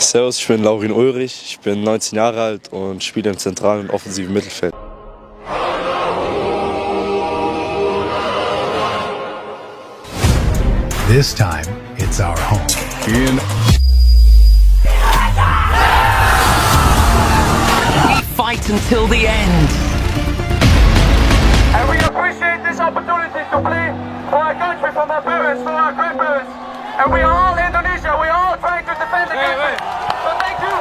Servus, ich bin Laurin Ulrich, ich bin 19 Jahre alt und spiele im zentralen und offensiven Mittelfeld. This time, it's our home. We fight until the end. And we appreciate this opportunity to play for our country, for our parents, for our grandparents. And we are all Indonesia, we are all trying to defend the country. So thank you.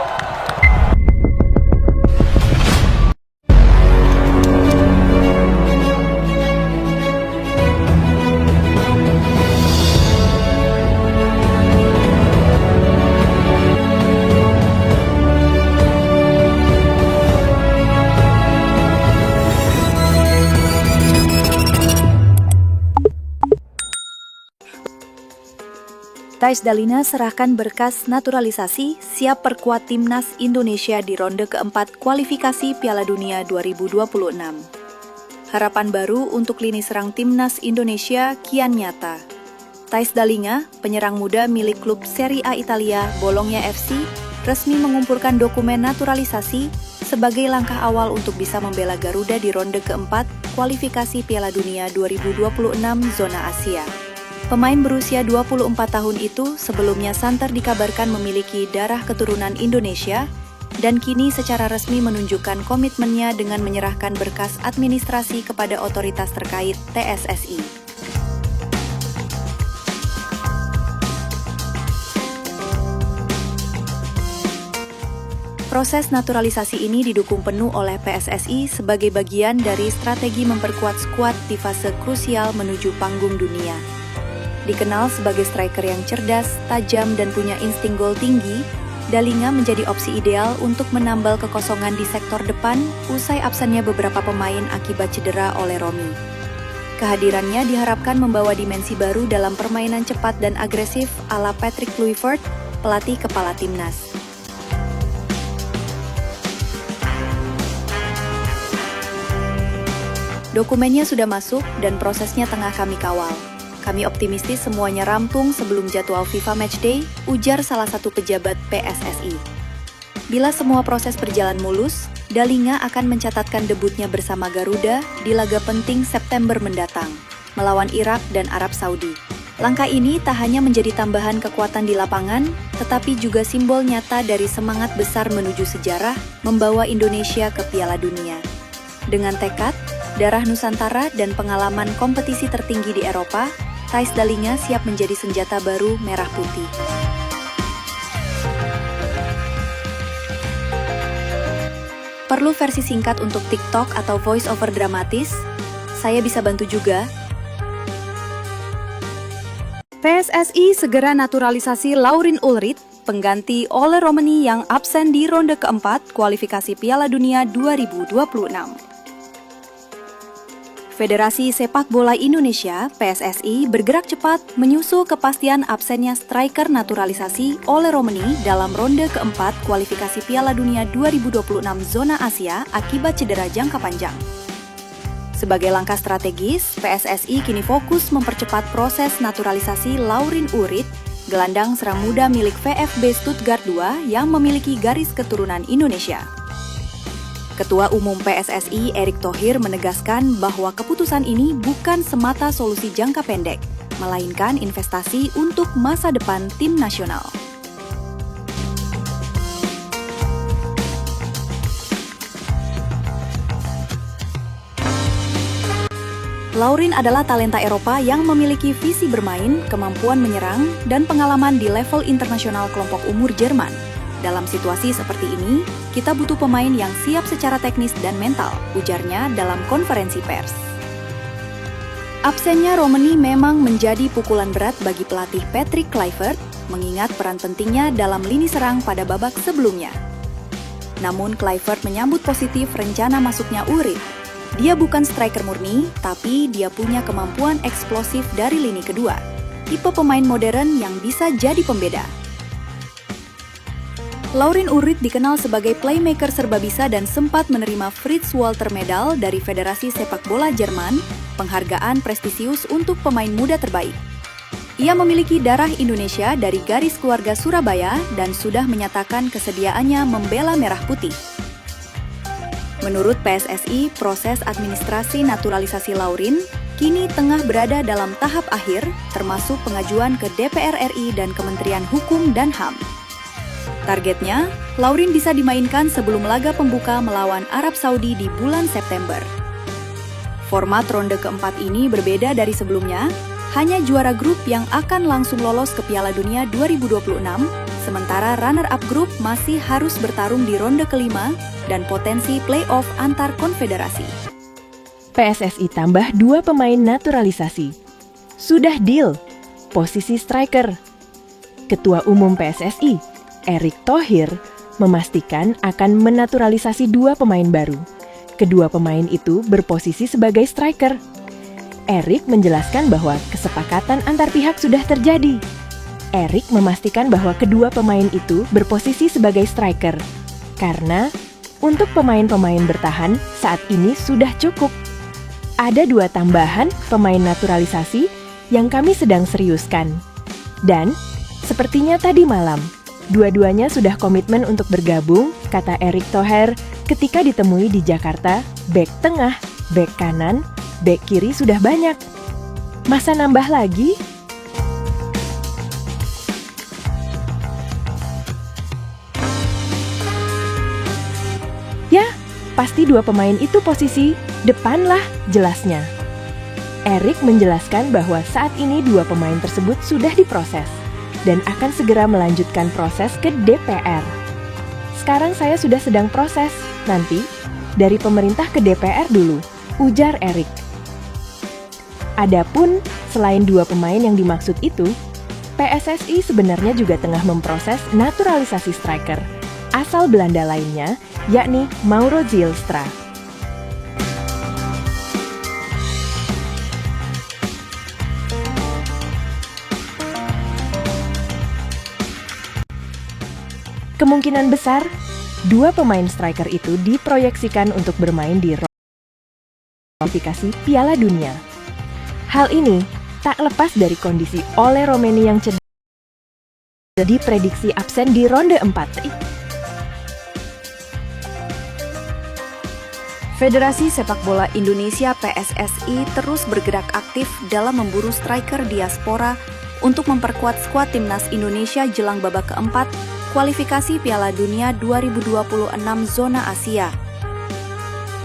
Thijs Dalina serahkan berkas naturalisasi siap perkuat timnas Indonesia di ronde keempat kualifikasi Piala Dunia 2026. Harapan baru untuk lini serang timnas Indonesia kian nyata. Thijs Dalina, penyerang muda milik klub Serie A Italia Bologna FC, resmi mengumpulkan dokumen naturalisasi sebagai langkah awal untuk bisa membela Garuda di ronde keempat kualifikasi Piala Dunia 2026 zona Asia. Pemain berusia 24 tahun itu sebelumnya santer dikabarkan memiliki darah keturunan Indonesia dan kini secara resmi menunjukkan komitmennya dengan menyerahkan berkas administrasi kepada otoritas terkait PSSI. Proses naturalisasi ini didukung penuh oleh PSSI sebagai bagian dari strategi memperkuat skuad di fase krusial menuju panggung dunia. Dikenal sebagai striker yang cerdas, tajam, dan punya insting gol tinggi, Dalina menjadi opsi ideal untuk menambal kekosongan di sektor depan usai absennya beberapa pemain akibat cedera oleh Romy. Kehadirannya diharapkan membawa dimensi baru dalam permainan cepat dan agresif ala Patrick Kluivert, pelatih kepala timnas. Dokumennya sudah masuk dan prosesnya tengah kami kawal. Kami optimistis semuanya rampung sebelum jadwal FIFA Matchday, ujar salah satu pejabat PSSI. Bila semua proses berjalan mulus, Dalina akan mencatatkan debutnya bersama Garuda di laga penting September mendatang, melawan Irak dan Arab Saudi. Langkah ini tak hanya menjadi tambahan kekuatan di lapangan, tetapi juga simbol nyata dari semangat besar menuju sejarah membawa Indonesia ke Piala Dunia. Dengan tekad, darah Nusantara dan pengalaman kompetisi tertinggi di Eropa, Thijs Dalina siap menjadi senjata baru merah putih. Perlu versi singkat untuk TikTok atau voice over dramatis? Saya bisa bantu juga. PSSI segera naturalisasi Laurin Ulrich, pengganti Ole Romani yang absen di ronde keempat kualifikasi Piala Dunia 2026. Federasi Sepak Bola Indonesia (PSSI) bergerak cepat menyusul kepastian absennya striker naturalisasi Ole Romani dalam ronde keempat kualifikasi Piala Dunia 2026 zona Asia akibat cedera jangka panjang. Sebagai langkah strategis, PSSI kini fokus mempercepat proses naturalisasi Laurin Ulrich, gelandang serang muda milik VfB Stuttgart II yang memiliki garis keturunan Indonesia. Ketua Umum PSSI Erick Thohir menegaskan bahwa keputusan ini bukan semata solusi jangka pendek, melainkan investasi untuk masa depan tim nasional. Laurin adalah talenta Eropa yang memiliki visi bermain, kemampuan menyerang, dan pengalaman di level internasional kelompok umur Jerman. Dalam situasi seperti ini, kita butuh pemain yang siap secara teknis dan mental, ujarnya dalam konferensi pers. Absennya Romani memang menjadi pukulan berat bagi pelatih Patrick Kluivert, mengingat peran pentingnya dalam lini serang pada babak sebelumnya. Namun Kluivert menyambut positif rencana masuknya Ulrich. Dia bukan striker murni, tapi dia punya kemampuan eksplosif dari lini kedua. Tipe pemain modern yang bisa jadi pembeda. Laurin Ulrich dikenal sebagai playmaker serba bisa dan sempat menerima Fritz Walter Medal dari Federasi Sepak Bola Jerman, penghargaan prestisius untuk pemain muda terbaik. Ia memiliki darah Indonesia dari garis keluarga Surabaya dan sudah menyatakan kesediaannya membela Merah Putih. Menurut PSSI, proses administrasi naturalisasi Laurin kini tengah berada dalam tahap akhir, termasuk pengajuan ke DPR RI dan Kementerian Hukum dan HAM. Targetnya, Laurin bisa dimainkan sebelum laga pembuka melawan Arab Saudi di bulan September. Format ronde keempat ini berbeda dari sebelumnya, hanya juara grup yang akan langsung lolos ke Piala Dunia 2026, sementara runner-up grup masih harus bertarung di ronde kelima dan potensi play-off antar konfederasi. PSSI tambah 2 pemain naturalisasi. Sudah deal, posisi striker. Ketua Umum PSSI, Erick Thohir, memastikan akan menaturalisasi 2 pemain baru. Kedua pemain itu berposisi sebagai striker. Erick menjelaskan bahwa kesepakatan antar pihak sudah terjadi. Erick memastikan bahwa kedua pemain itu berposisi sebagai striker, karena untuk pemain-pemain bertahan saat ini sudah cukup. Ada 2 tambahan pemain naturalisasi yang kami sedang seriuskan. Dan, sepertinya tadi malam, dua-duanya sudah komitmen untuk bergabung, kata Erick Thohir ketika ditemui di Jakarta. Bek tengah, bek kanan, bek kiri sudah banyak. Masa nambah lagi? Ya, pasti 2 pemain itu posisi depan lah, jelasnya. Erick menjelaskan bahwa saat ini 2 pemain tersebut sudah diproses dan akan segera melanjutkan proses ke DPR. Sekarang saya sudah sedang proses, nanti dari pemerintah ke DPR dulu, ujar Erick. Adapun selain 2 pemain yang dimaksud itu, PSSI sebenarnya juga tengah memproses naturalisasi striker asal Belanda lainnya, yakni Mauro Zylstra. Kemungkinan besar, 2 pemain striker itu diproyeksikan untuk bermain di kualifikasi Piala Dunia. Hal ini tak lepas dari kondisi Ole Romeni yang cedera, diprediksi absen di ronde 4. Federasi Sepak Bola Indonesia (PSSI) terus bergerak aktif dalam memburu striker diaspora untuk memperkuat skuad timnas Indonesia jelang babak keempat kualifikasi Piala Dunia 2026 zona Asia.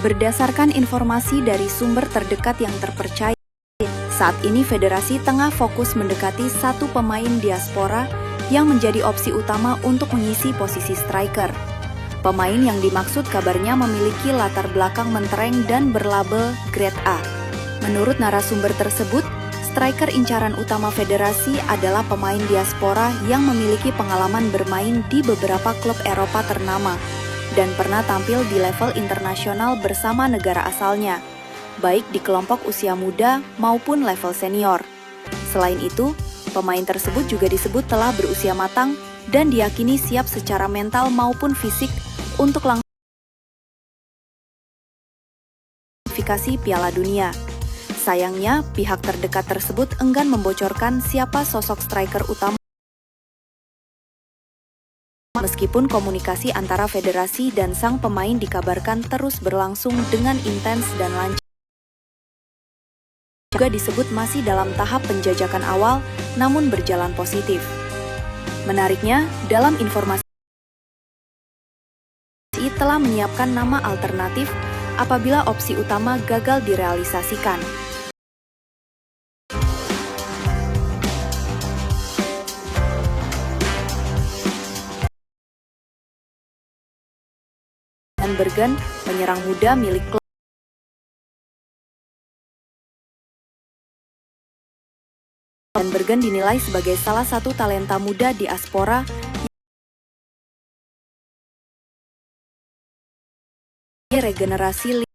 Berdasarkan informasi dari sumber terdekat yang terpercaya, saat ini federasi tengah fokus mendekati 1 pemain diaspora yang menjadi opsi utama untuk mengisi posisi striker. Pemain yang dimaksud kabarnya memiliki latar belakang mentereng dan berlabel Grade A. Menurut narasumber tersebut, striker incaran utama federasi adalah pemain diaspora yang memiliki pengalaman bermain di beberapa klub Eropa ternama dan pernah tampil di level internasional bersama negara asalnya, baik di kelompok usia muda maupun level senior. Selain itu, pemain tersebut juga disebut telah berusia matang dan diyakini siap secara mental maupun fisik untuk langsung kualifikasi Piala Dunia. Sayangnya, pihak terdekat tersebut enggan membocorkan siapa sosok striker utama. Meskipun komunikasi antara federasi dan sang pemain dikabarkan terus berlangsung dengan intens dan lancar, juga disebut masih dalam tahap penjajakan awal, namun berjalan positif. Menariknya, dalam informasi telah menyiapkan nama alternatif apabila opsi utama gagal direalisasikan. Dan Bergen, penyerang muda milik klub dan Bergen dinilai sebagai salah satu talenta muda diaspora regenerasi